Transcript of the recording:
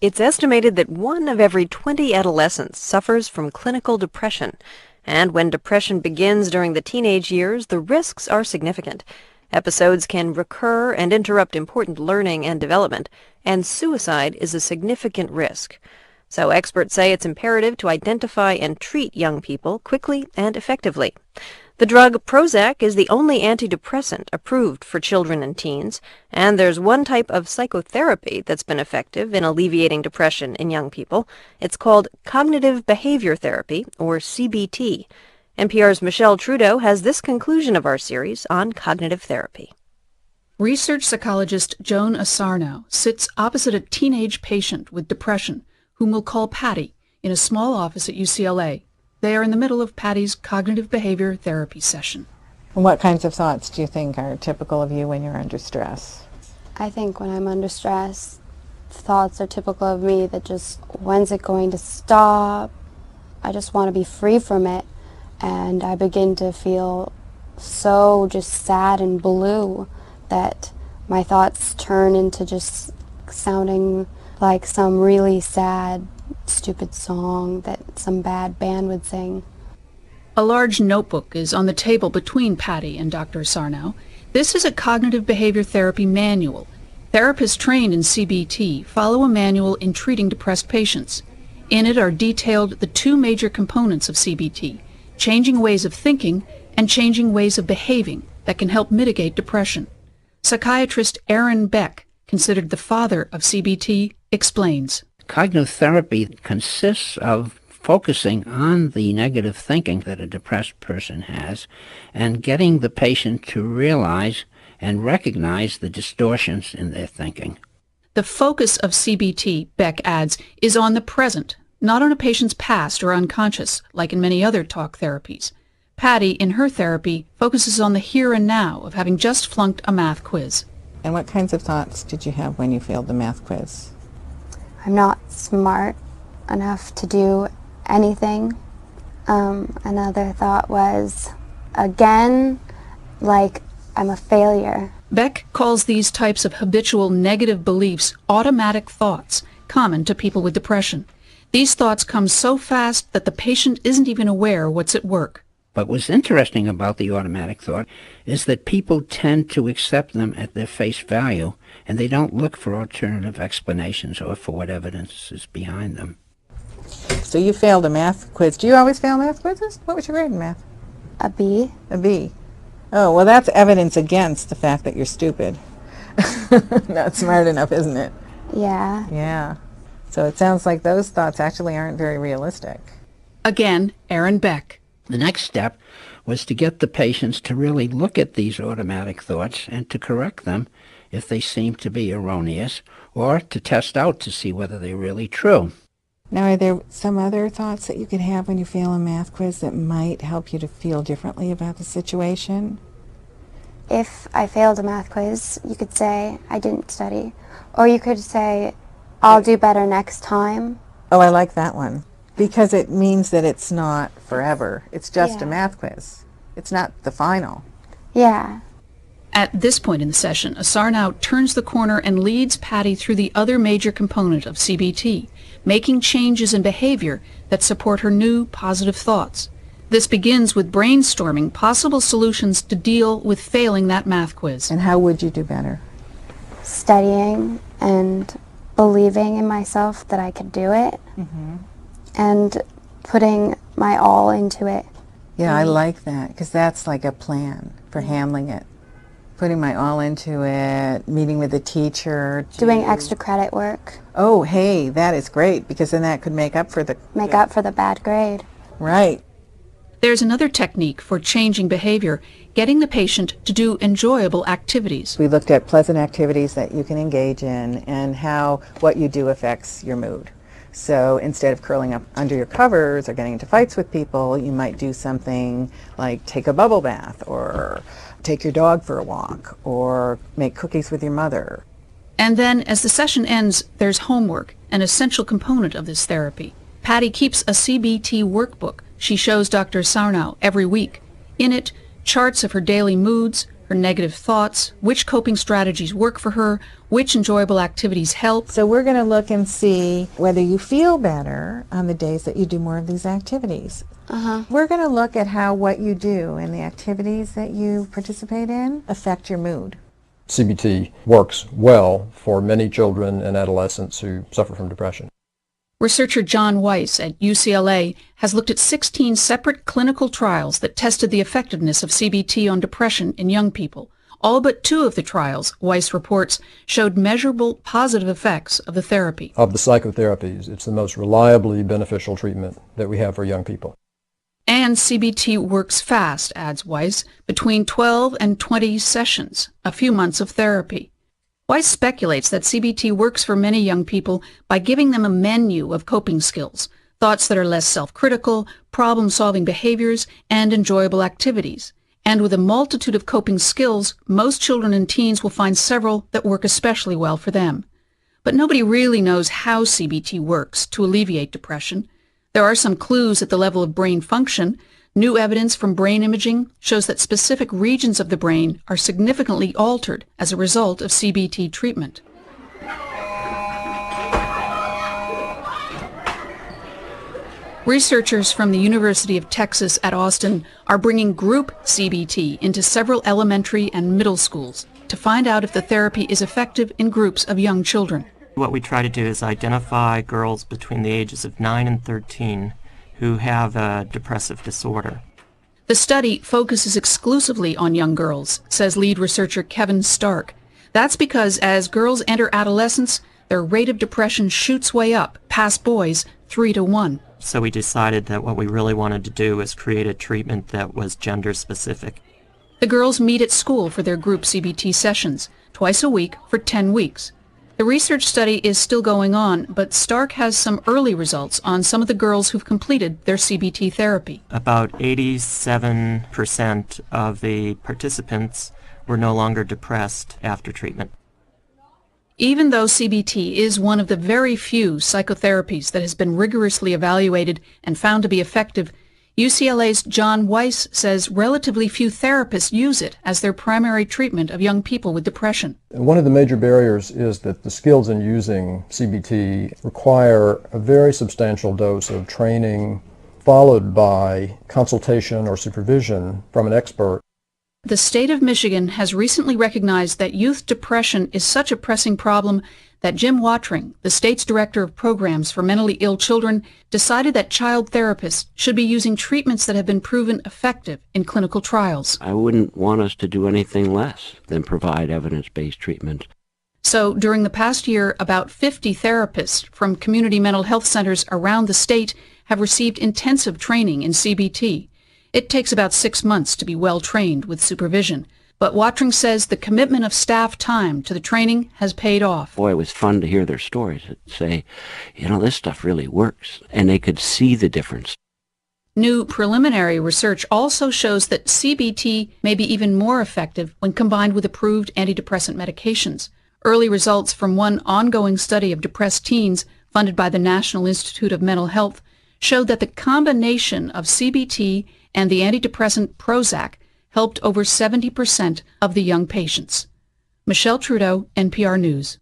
It's estimated that 1 of every 20 adolescents suffers from clinical depression, and when depression begins during the teenage years, the risks are significant. Episodes can recur and interrupt important learning and development, and suicide is a significant risk. So experts say it's imperative to identify and treat young people quickly and effectively. The drug Prozac is the only antidepressant approved for children and teens, and there's one type of psychotherapy that's been effective in alleviating depression in young people. It's called cognitive behavior therapy, or CBT. NPR's Michelle Trudeau has this conclusion of our series on cognitive therapy. Research psychologist Joan Asarnow sits opposite a teenage patient with depression, whom we'll call Patty, in a small office at UCLA. They are in the middle of Patty's cognitive behavior therapy session. And what kinds of thoughts do you think are typical of you when you're under stress? I think when I'm under stress, thoughts are typical of me that just, when's it going to stop? I just want to be free from it. And I begin to feel so just sad and blue that my thoughts turn into just sounding like some really sad, stupid song that some bad band would sing. A large notebook is on the table between Patty and Dr. Asarnow. This is a cognitive behavior therapy manual. Therapists trained in CBT follow a manual in treating depressed patients. In it are detailed the two major components of CBT, changing ways of thinking and changing ways of behaving that can help mitigate depression. Psychiatrist Aaron Beck, considered the father of CBT, explains. Cognitive therapy consists of focusing on the negative thinking that a depressed person has and getting the patient to realize and recognize the distortions in their thinking. The focus of CBT, Beck adds, is on the present, not on a patient's past or unconscious, like in many other talk therapies. Patty, in her therapy, focuses on the here and now of having just flunked a math quiz. And what kinds of thoughts did you have when you failed the math quiz? I'm not smart enough to do anything. Another thought was, again, like I'm a failure. Beck calls these types of habitual negative beliefs automatic thoughts, common to people with depression. These thoughts come so fast that the patient isn't even aware what's at work. But what's interesting about the automatic thought is that people tend to accept them at their face value, and they don't look for alternative explanations or for what evidence is behind them. So you failed a math quiz. Do you always fail math quizzes? What was your grade in math? A B. A B. Oh, well, that's evidence against the fact that you're stupid. Not smart enough, isn't it? Yeah. Yeah. So it sounds like those thoughts actually aren't very realistic. Again, Aaron Beck. The next step was to get the patients to really look at these automatic thoughts and to correct them if they seem to be erroneous, or to test out to see whether they're really true. Now, are there some other thoughts that you could have when you fail a math quiz that might help you to feel differently about the situation? If I failed a math quiz, you could say I didn't study. Or you could say, I'll do better next time. Oh, I like that one. Because it means that it's not forever. It's just a math quiz. It's not the final. Yeah. At this point in the session, Asarnow turns the corner and leads Patty through the other major component of CBT, making changes in behavior that support her new positive thoughts. This begins with brainstorming possible solutions to deal with failing that math quiz. And how would you do better? Studying and believing in myself that I could do it. Mm-hmm. And putting my all into it. Yeah, I like that, because that's like a plan for handling it. Putting my all into it, meeting with the teacher. Doing extra credit work. Oh, hey, that is great, because then that could make up for the... Make up for the bad grade. Right. There's another technique for changing behavior, getting the patient to do enjoyable activities. We looked at pleasant activities that you can engage in and how what you do affects your mood. So instead of curling up under your covers or getting into fights with people, you might do something like take a bubble bath or take your dog for a walk or make cookies with your mother. And then, as the session ends, there's homework, an essential component of this therapy. Patty keeps a CBT workbook she shows Dr. Asarnow every week. In it, charts of her daily moods, her her negative thoughts, which coping strategies work for her, which enjoyable activities help. So we're going to look and see whether you feel better on the days that you do more of these activities. We're going to look at how what you do and the activities that you participate in affect your mood. CBT works well for many children and adolescents who suffer from depression. Researcher John Weiss at UCLA has looked at 16 separate clinical trials that tested the effectiveness of CBT on depression in young people. All but 2 of the trials, Weiss reports, showed measurable positive effects of the therapy. Of the psychotherapies, it's the most reliably beneficial treatment that we have for young people. And CBT works fast, adds Weiss, between 12 and 20 sessions, a few months of therapy. Weiss speculates that CBT works for many young people by giving them a menu of coping skills, thoughts that are less self-critical, problem-solving behaviors, and enjoyable activities. And with a multitude of coping skills, most children and teens will find several that work especially well for them. But nobody really knows how CBT works to alleviate depression. There are some clues at the level of brain function. New evidence from brain imaging shows that specific regions of the brain are significantly altered as a result of CBT treatment. Researchers from the University of Texas at Austin are bringing group CBT into several elementary and middle schools to find out if the therapy is effective in groups of young children. What we try to do is identify girls between the ages of 9 and 13 who have a depressive disorder. The study focuses exclusively on young girls, says lead researcher Kevin Stark. That's because as girls enter adolescence, their rate of depression shoots way up, past boys, 3 to 1. So we decided that what we really wanted to do was create a treatment that was gender specific. The girls meet at school for their group CBT sessions, twice a week for 10 weeks. The research study is still going on, but Stark has some early results on some of the girls who've completed their CBT therapy. About 87% of the participants were no longer depressed after treatment. Even though CBT is one of the very few psychotherapies that has been rigorously evaluated and found to be effective, UCLA's John Weiss says relatively few therapists use it as their primary treatment of young people with depression. And one of the major barriers is that the skills in using CBT require a very substantial dose of training followed by consultation or supervision from an expert. The state of Michigan has recently recognized that youth depression is such a pressing problem that Jim Watring, the state's director of programs for mentally ill children, decided that child therapists should be using treatments that have been proven effective in clinical trials. I wouldn't want us to do anything less than provide evidence-based treatment. So during the past year, about 50 therapists from community mental health centers around the state have received intensive training in CBT. It takes about 6 months to be well trained with supervision. But Watring says the commitment of staff time to the training has paid off. Boy, it was fun to hear their stories that say, this stuff really works, and they could see the difference. New preliminary research also shows that CBT may be even more effective when combined with approved antidepressant medications. Early results from one ongoing study of depressed teens funded by the National Institute of Mental Health showed that the combination of CBT and the antidepressant Prozac helped over 70% of the young patients. Michelle Trudeau, NPR News.